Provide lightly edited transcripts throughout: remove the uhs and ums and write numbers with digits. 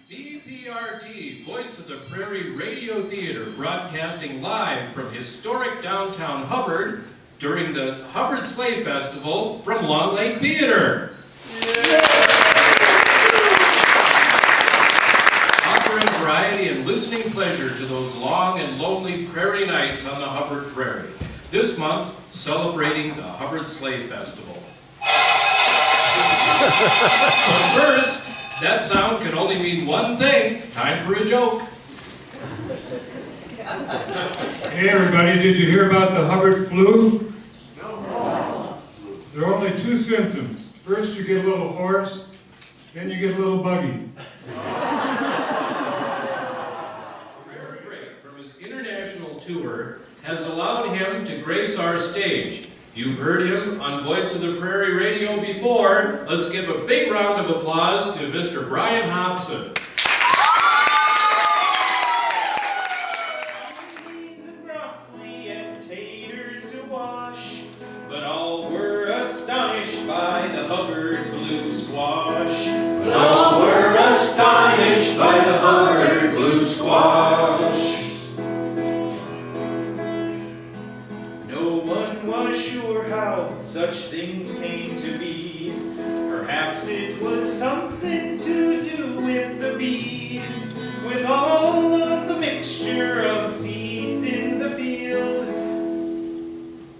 VPRT, Voice of the Prairie Radio Theater, broadcasting live from historic downtown Hubbard during the Hubbard Sleigh Festival from Long Lake Theater. Offering variety and listening pleasure to those long and lonely prairie nights on the Hubbard Prairie. This month, celebrating the Hubbard Sleigh Festival. But first, that sound can only mean one thing. Time for a joke. Hey everybody, did you hear about the Hubbard flu? No. There are only two symptoms. First you get a little hoarse, then you get a little buggy. Rare break from his international tour has allowed him to grace our stage. You've heard him on Voice of the Prairie Radio before. Let's give a big round of applause to Mr. Brian Hobson. Beans and broccoli and taters to wash, but all were astonished by the Hubbard blue squash. But all were astonished by the Hubbard blue squash. No one was sure how such things came to be. Perhaps it was something to do with the bees, with all of the mixture of seeds in the field.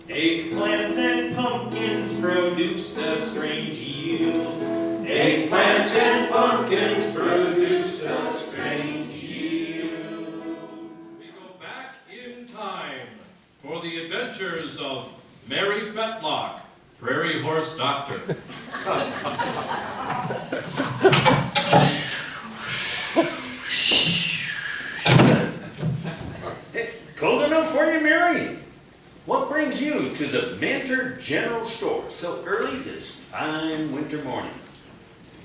Eggplants and pumpkins produced a strange yield. Eggplants and pumpkins produced a strange yield. We go back in time for the adventures of Mary Fetlock, Prairie Horse Doctor. Hey, cold enough for you, Mary? What brings you to the Mantor General Store so early this fine winter morning?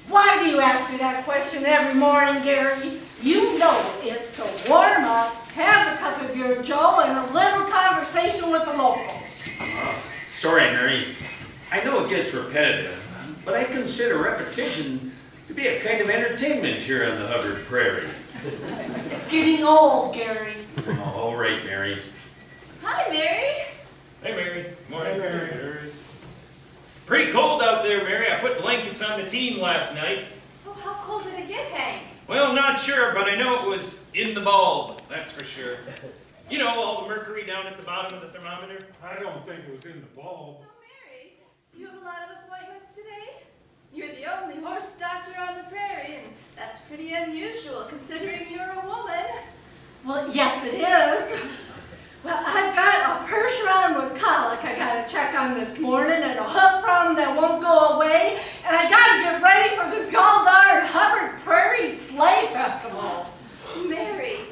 Why do you ask me that question every morning, Gary? You know it's to warm up, have a cup of your Joe, and a little conversation with the locals. Sorry, Mary. I know it gets repetitive, but I consider repetition to be a kind of entertainment here on the Hubbard Prairie. It's getting old, Gary. Oh, all right, Mary. Hi, Mary. Hey, Mary. Morning, Mary. Pretty cold out there, Mary. I put blankets on the team last night. Oh, how cold did it get, Hank? Well, not sure, but I know it was in the bulb, that's for sure. You know, all the mercury down at the bottom of the thermometer. I don't think it was in the bulb. So, Mary, you have a lot of appointments today? You're the only horse doctor on the prairie, and that's pretty unusual considering you're a woman. Well, yes, it is. Well, I've got a Percheron with colic I got to check on this morning, and a hoof problem that won't go away, and I got to get ready for this gall-darn Hubbard Prairie Sleigh Festival. Mary,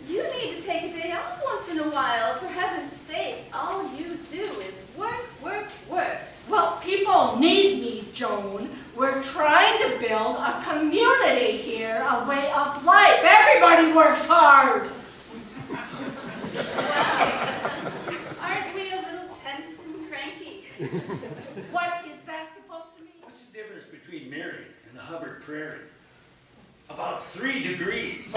you need to take a day off once in a while. For heaven's sake, all you do is work, work, work. Well, people need me, Joan. We're trying to build a community here, a way of life. Everybody works hard. Aren't we a little tense and cranky? What is that supposed to mean? What's the difference between Mary and the Hubbard Prairie? About 3 degrees.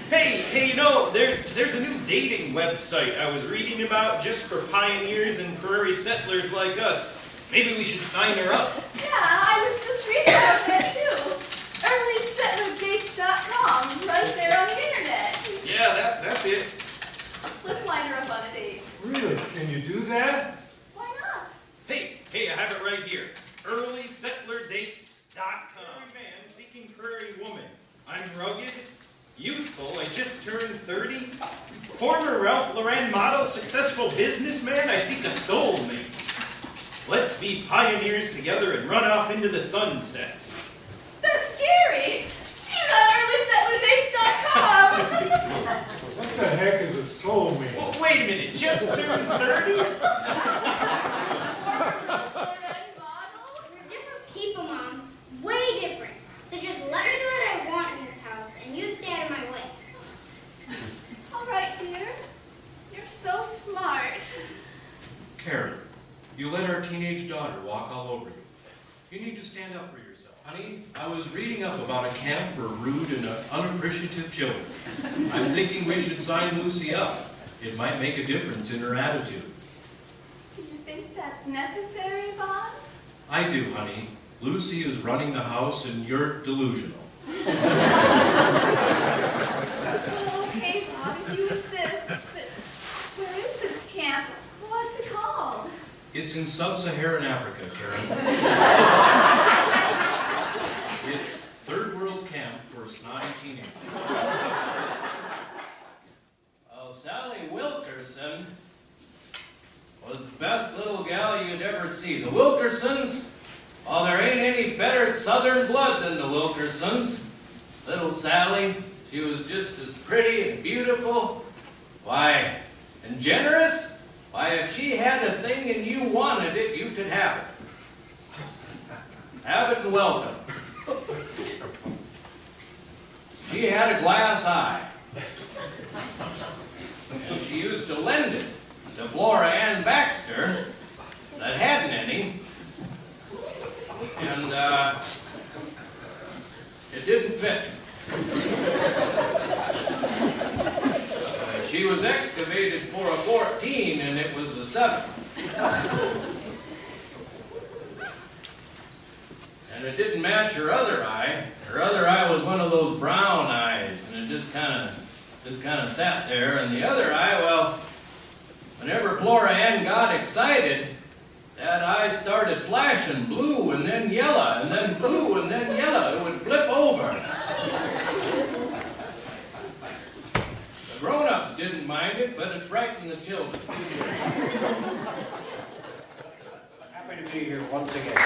Hey, you know, there's a new dating website I was reading about just for pioneers and prairie settlers like us. Maybe we should sign her up. Yeah, I was just reading about that too. earlysettlerdates.com, right there on the internet. Yeah, that's it. Let's line her up on a date. Really? Can you do that? Why not? Hey, I have it right here. earlysettlerdates.com. Every man seeking prairie woman. I'm rugged, youthful, I just turned 30. Former Ralph Lauren model, successful businessman, I seek a soulmate. Let's be pioneers together and run off into the sunset. That's scary. He's on earlysettlerdates.com. What the heck is a soulmate? Well, wait a minute, just turned 30? We're different people, Mom. Way different. So just let me do what I want in this house, and you stay out of my way. All right, dear. You're so smart. Karen, you let our teenage daughter walk all over you. You need to stand up for yourself. Honey, I was reading up about a camp for rude and unappreciative children. I'm thinking we should sign Lucy up. It might make a difference in her attitude. Do you think that's necessary, Bob? I do, honey. Lucy is running the house and you're delusional. Well, okay, Bob, if you insist. But where is this camp? What's it called? It's in sub-Saharan Africa, Karen. It's third world camp for snotty teenagers. Well, Sally Wilkerson was the best little gal you'd ever see. The Wilkersons, well, there ain't any better southern blood than the Wilkersons. Little Sally, she was just as pretty and beautiful. Why, and generous? Why, if she had a thing and you wanted it, you could have it. Have it and welcome. She had a glass eye. And she used to lend it to Flora Ann Baxter that hadn't any. And it didn't fit. She was excavated for a 14 and it was a 7. And it didn't match her other eye. Her other eye was one of those brown eyes, and it just kind of sat there. And the other eye, well, whenever Flora Ann got excited, that eye started flashing blue and then yellow, and then blue and then yellow. It would flip over. The grown-ups didn't mind it, but it frightened the children. Happy to be here once again.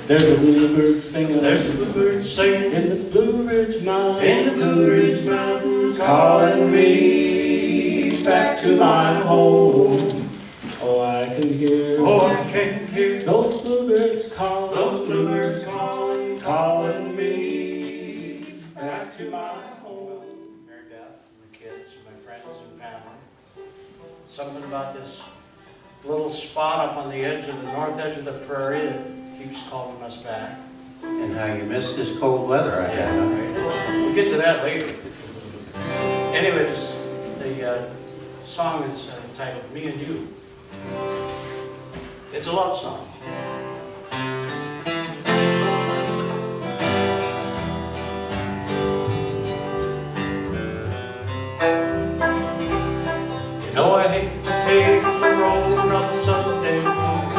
There's a bluebird singing, There's a bluebird singing in the Blue Ridge Mountains, in the Blue Ridge Mountains, calling me back to my home. Oh, I can hear, Oh, I can hear those bluebirds calling, those bluebirds calling, calling me back to my home. Married out, my kids, my friends and family. Something about this little spot up on the edge of the north edge of the prairie that keeps calling us back. And how you missed this cold weather, I Yeah, have. we'll get to that later. Anyways, the song is entitled Me and You. It's a love song. You know I hate to take the road on Sunday morning.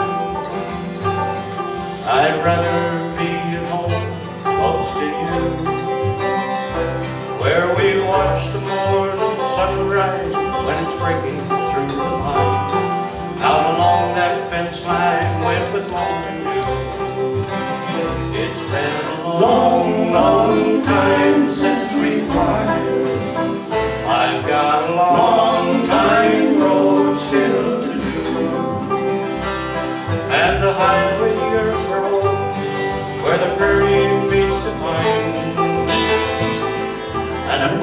I'd rather be at home close to you, where we watch the morning sunrise when it's breaking through the pine, out along that fence line wet with morning dew. It's been a long, long time since we parted. I've got a long time road still to do, and the highway years roll where the prairie meets the pine, and I'm